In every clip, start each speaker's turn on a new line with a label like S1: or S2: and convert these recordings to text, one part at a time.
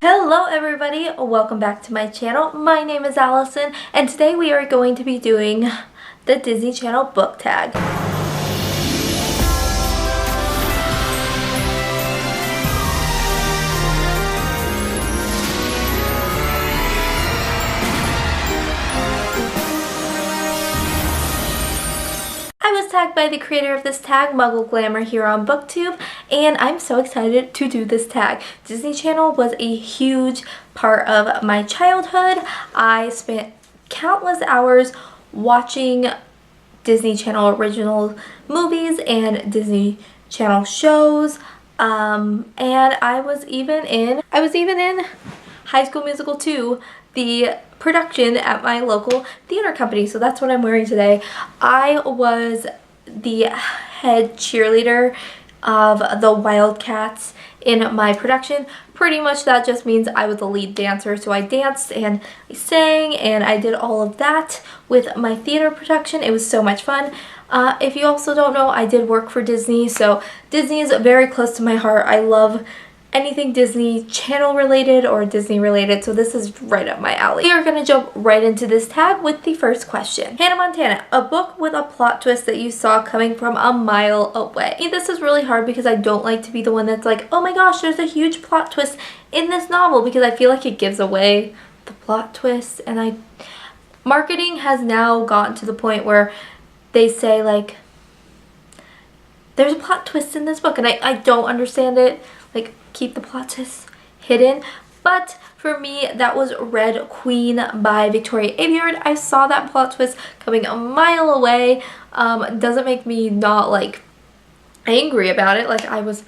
S1: Hello everybody, welcome back to my channel. My name is Allison and today we are going to be doing the Disney Channel book tag. I was tagged by the creator of this tag, Muggle Glamour, here on BookTube, and I'm so excited to do this tag. Disney Channel was a huge part of my childhood. I spent countless hours watching Disney Channel original movies and Disney Channel shows, and I was even in High School Musical 2, the production at my local theater company. So that's what I'm wearing today. I was the head cheerleader of the Wildcats in my production. Pretty much that just means I was the lead dancer. So I danced and I sang and I did all of that with my theater production. It was so much fun. If you also don't know, I did work for Disney. So Disney is very close to my heart. I love anything Disney Channel related or Disney related, so this is right up my alley. We are going to jump right into this tag with the first question. Hannah Montana, a book with a plot twist that you saw coming from a mile away. This is really hard because I don't like to be the one that's like, oh my gosh, there's a huge plot twist in this novel, because I feel like it gives away the plot twist. And marketing has now gotten to the point where they say like, there's a plot twist in this book, and I don't understand it. Like, keep the plot twist hidden. But for me, that was Red Queen by Victoria Aveyard. I saw that plot twist coming a mile away. Doesn't make me not like angry about it. Like, I was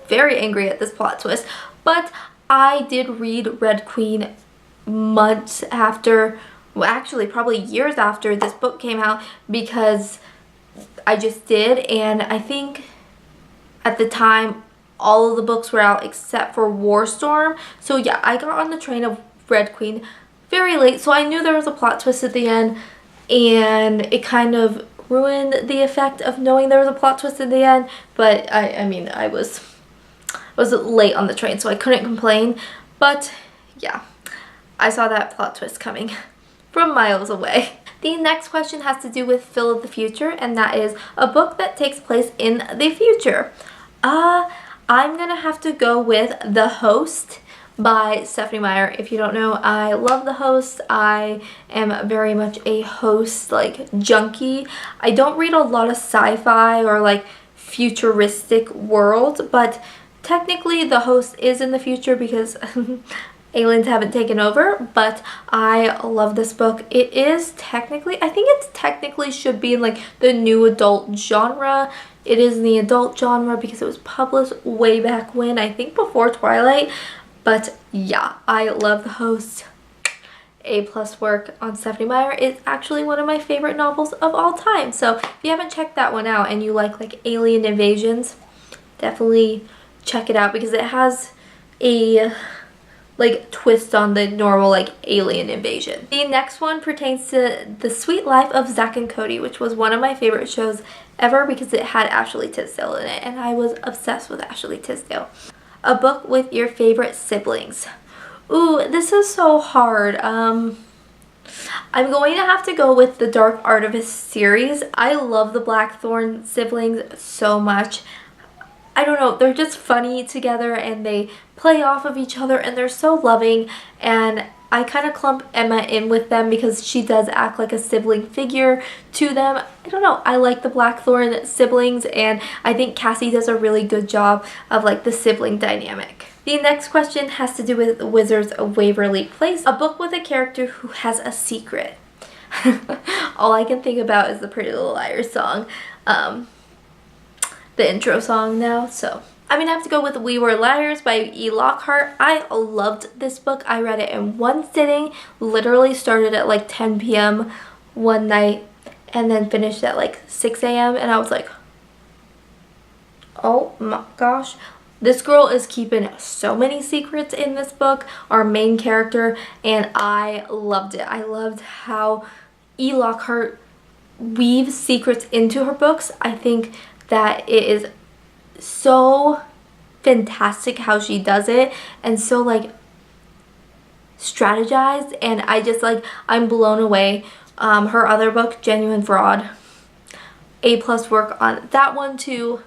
S1: very angry at this plot twist. But I did read Red Queen months after, well, actually probably years after this book came out, because I just did. And I think at the time all of the books were out except for War Storm. So yeah, I got on the train of Red Queen very late, so I knew there was a plot twist at the end, and it kind of ruined the effect of knowing there was a plot twist at the end. But I mean, I was late on the train, so I couldn't complain. But yeah, I saw that plot twist coming from miles away. The next question has to do with Phil of the Future, and that is a book that takes place in the future. I'm gonna have to go with The Host by Stephenie Meyer. If you don't know, I love The Host. I am very much a Host like junkie. I don't read a lot of sci-fi or like futuristic world, but technically The Host is in the future because aliens haven't taken over. But I love this book. It is technically, I think it's technically should be in like the new adult genre. It is in the adult genre because it was published way back when, I think before Twilight. But yeah, I love The Host. A+ work on Stephenie Meyer. It's actually one of my favorite novels of all time. So if you haven't checked that one out and you like alien invasions, definitely check it out, because it has a like twist on the normal like alien invasion. The next one pertains to The Sweet Life of Zack and Cody, which was one of my favorite shows ever because it had Ashley Tisdale in it, and I was obsessed with Ashley Tisdale. A book with your favorite siblings. Ooh, this is so hard. I'm going to have to go with the Dark Artifices series. I love the Blackthorn siblings so much. I don't know, they're just funny together and they play off of each other and they're so loving, and I kind of clump Emma in with them because she does act like a sibling figure to them. I don't know, I like the Blackthorn siblings, and I think Cassie does a really good job of like the sibling dynamic. The next question has to do with The Wizards of Waverly Place, a book with a character who has a secret. All I can think about is the Pretty Little Liars song. The intro song now, so I'm gonna have to go with We Were Liars by E. Lockhart. I loved this book. I read it in one sitting, literally started at like 10 p.m. one night and then finished at like 6 a.m. and I was like, oh my gosh, this girl is keeping so many secrets in this book, our main character, and I loved it. I loved how E. Lockhart weaves secrets into her books. I think that it is so fantastic how she does it, and so like strategized, and I just like, I'm blown away. Her other book, Genuine Fraud, A+ work on that one too.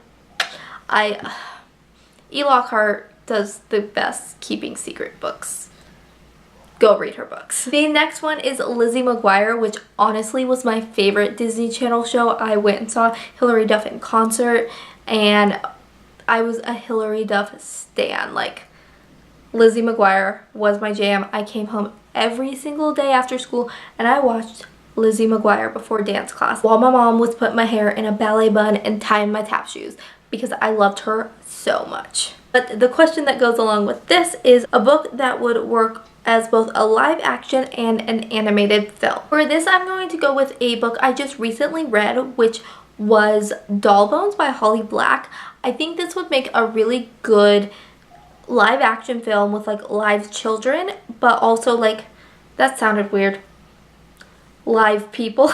S1: Lockhart does the best keeping secret books. Go read her books. The next one is Lizzie McGuire, which honestly was my favorite Disney Channel show. I went and saw Hilary Duff in concert, and I was a Hilary Duff stan. Like, Lizzie McGuire was my jam. I came home every single day after school and I watched Lizzie McGuire before dance class while my mom was putting my hair in a ballet bun and tying my tap shoes because I loved her so much. But the question that goes along with this is a book that would work as both a live action and an animated film. For this, I'm going to go with a book I just recently read, which was Doll Bones by Holly Black. I think this would make a really good live action film with like live children, but also like, that sounded weird, live people,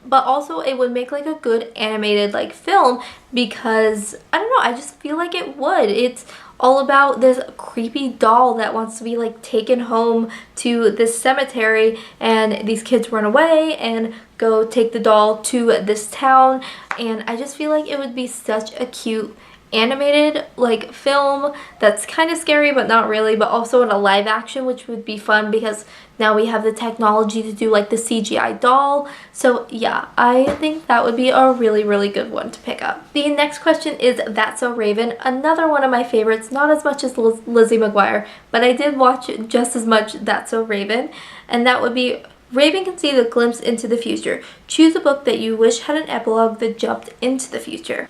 S1: but also it would make like a good animated like film because I don't know, I just feel like it would. It's all about this creepy doll that wants to be like taken home to this cemetery, and these kids run away and go take the doll to this town, and I just feel like it would be such a cute animated like film that's kind of scary but not really, but also in a live action, which would be fun because now we have the technology to do like the CGI doll. So yeah, I think that would be a really good one to pick up. The next question is That's So Raven, another one of my favorites, not as much as Lizzie McGuire, but I did watch just as much That's So Raven, and that would be Raven can see the glimpse into the future. Choose a book that you wish had an epilogue that jumped into the future.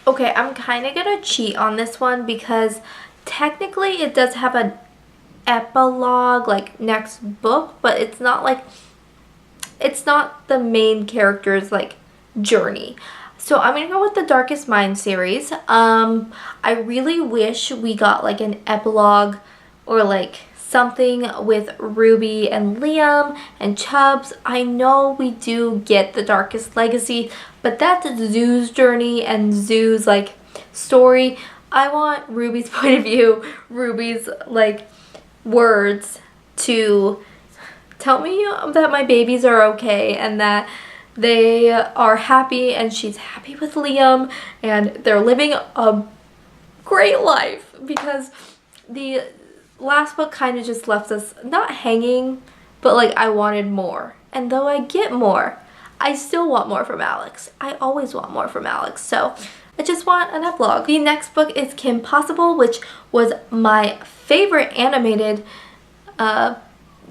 S1: Okay, I'm kind of gonna cheat on this one because technically it does have an epilogue, like next book, but it's not like, it's not the main character's like journey. So I'm gonna go with the Darkest Mind series. I really wish we got like an epilogue or like something with Ruby and Liam and Chubbs. I know we do get the Darkest Legacy, but that's Zoo's journey and Zoo's like story. I want Ruby's point of view, Ruby's like words to tell me that my babies are okay and that they are happy and she's happy with Liam and they're living a great life, because the last book kind of just left us not hanging, but like I wanted more. And though I get more, I still want more from Alex. I always want more from Alex. So I just want an epilogue. The next book is Kim Possible, which was my favorite animated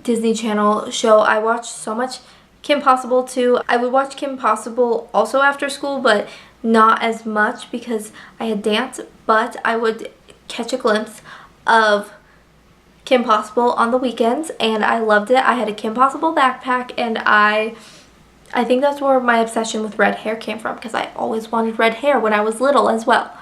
S1: Disney Channel show. I watched so much Kim Possible too. I would watch Kim Possible also after school, but not as much because I had dance, but I would catch a glimpse of Kim Possible on the weekends and I loved it. I had a Kim Possible backpack, and I think that's where my obsession with red hair came from, because I always wanted red hair when I was little as well.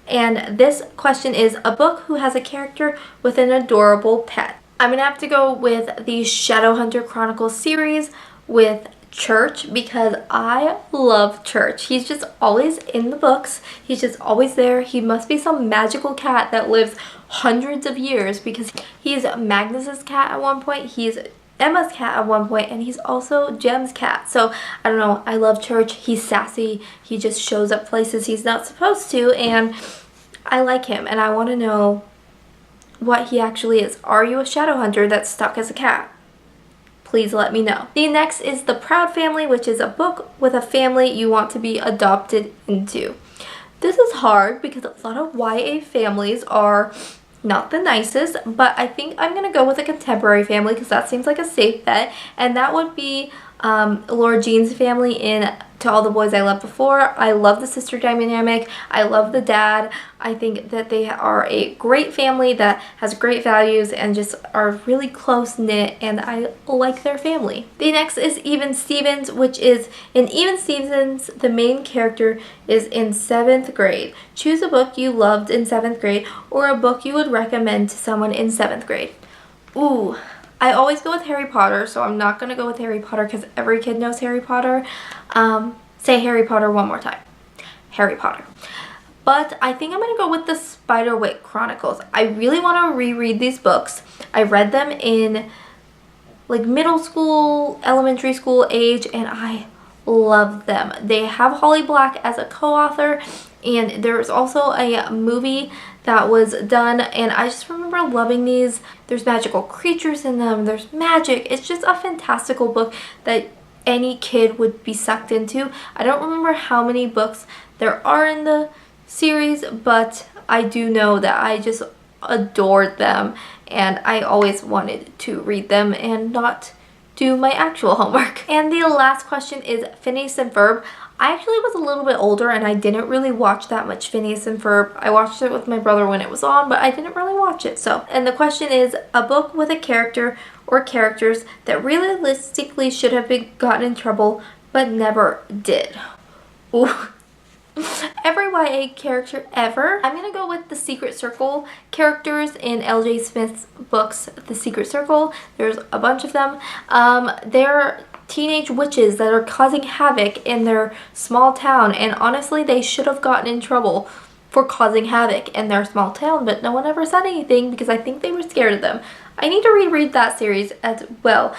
S1: And this question is a book who has a character with an adorable pet. I'm gonna have to go with the Shadowhunter Chronicles series with Church, because I love Church. He's just always in the books. He's just always there. He must be some magical cat that lives hundreds of years, because he's Magnus's cat at one point, he's Emma's cat at one point, and he's also Jem's cat. So I don't know, I love Church. He's sassy. He just shows up places he's not supposed to, and I like him, and I want to know what he actually is. Are you a shadow hunter that's stuck as a cat? Please let me know. The next is The Proud Family, which is a book with a family you want to be adopted into. This is hard because a lot of YA families are not the nicest, but I think I'm gonna go with a contemporary family because that seems like a safe bet, and that would be Laura Jean's family in To All the Boys I Loved Before. I love the sister dynamic. I love the dad. I think that they are a great family that has great values and just are really close-knit, and I like their family. The next is Even Stevens, which is in Even Stevens, the main character is in 7th grade. Choose a book you loved in 7th grade or a book you would recommend to someone in 7th grade. Ooh. I always go with Harry Potter, so I'm not going to go with Harry Potter because every kid knows Harry Potter. Say Harry Potter one more time. Harry Potter. but I think I'm going to go with the Spiderwick Chronicles. I really want to reread these books. I read them in like middle school, elementary school age, and I love them. They have Holly Black as a co-author, and there's also a movie that was done, and I just remember loving these. There's magical creatures in them, there's magic. It's just a fantastical book that any kid would be sucked into. I don't remember how many books there are in the series, but I do know that I just adored them, and I always wanted to read them and not do my actual homework. And the last question is Phineas and Ferb. I actually was a little bit older and I didn't really watch that much Phineas and Ferb. I watched it with my brother when it was on, but I didn't really watch it. And the question is a book with a character or characters that realistically should have gotten in trouble but never did. Ooh. Every YA character ever. I'm gonna go with the Secret Circle characters in L.J. Smith's books, The Secret Circle. There's a bunch of them. They're teenage witches that are causing havoc in their small town, and honestly they should have gotten in trouble for causing havoc in their small town, but no one ever said anything because I think they were scared of them. I need to reread that series as well.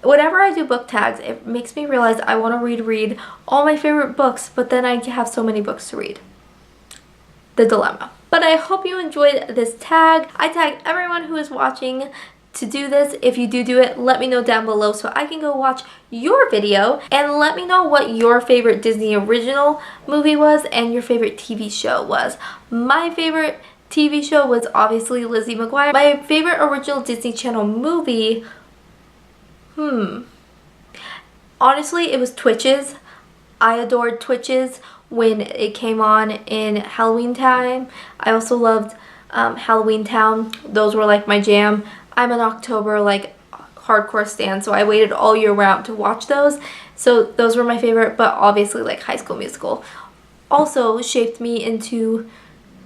S1: Whenever I do book tags, it makes me realize I want to reread all my favorite books, but then I have so many books to read. The dilemma. But I hope you enjoyed this tag. I tagged everyone who is watching to do this. If you do it, let me know down below so I can go watch your video, and let me know what your favorite Disney original movie was and your favorite TV show was. My favorite TV show was obviously Lizzie McGuire. My favorite original Disney Channel movie, honestly, it was Twitches. I adored Twitches when it came on in Halloween time. I also loved Halloween Town. Those were like my jam. I'm an October like hardcore stan, so I waited all year round to watch those. So those were my favorite, but obviously like High School Musical also shaped me into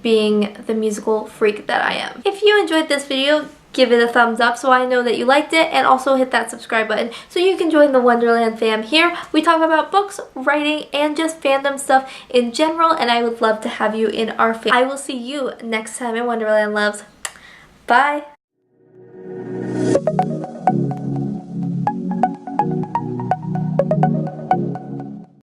S1: being the musical freak that I am. If you enjoyed this video, give it a thumbs up so I know that you liked it, and also hit that subscribe button so you can join the Wonderland fam. Here we talk about books, writing, and just fandom stuff in general, and I would love to have you in our fam. I will see you next time in Wonderland, loves. Bye!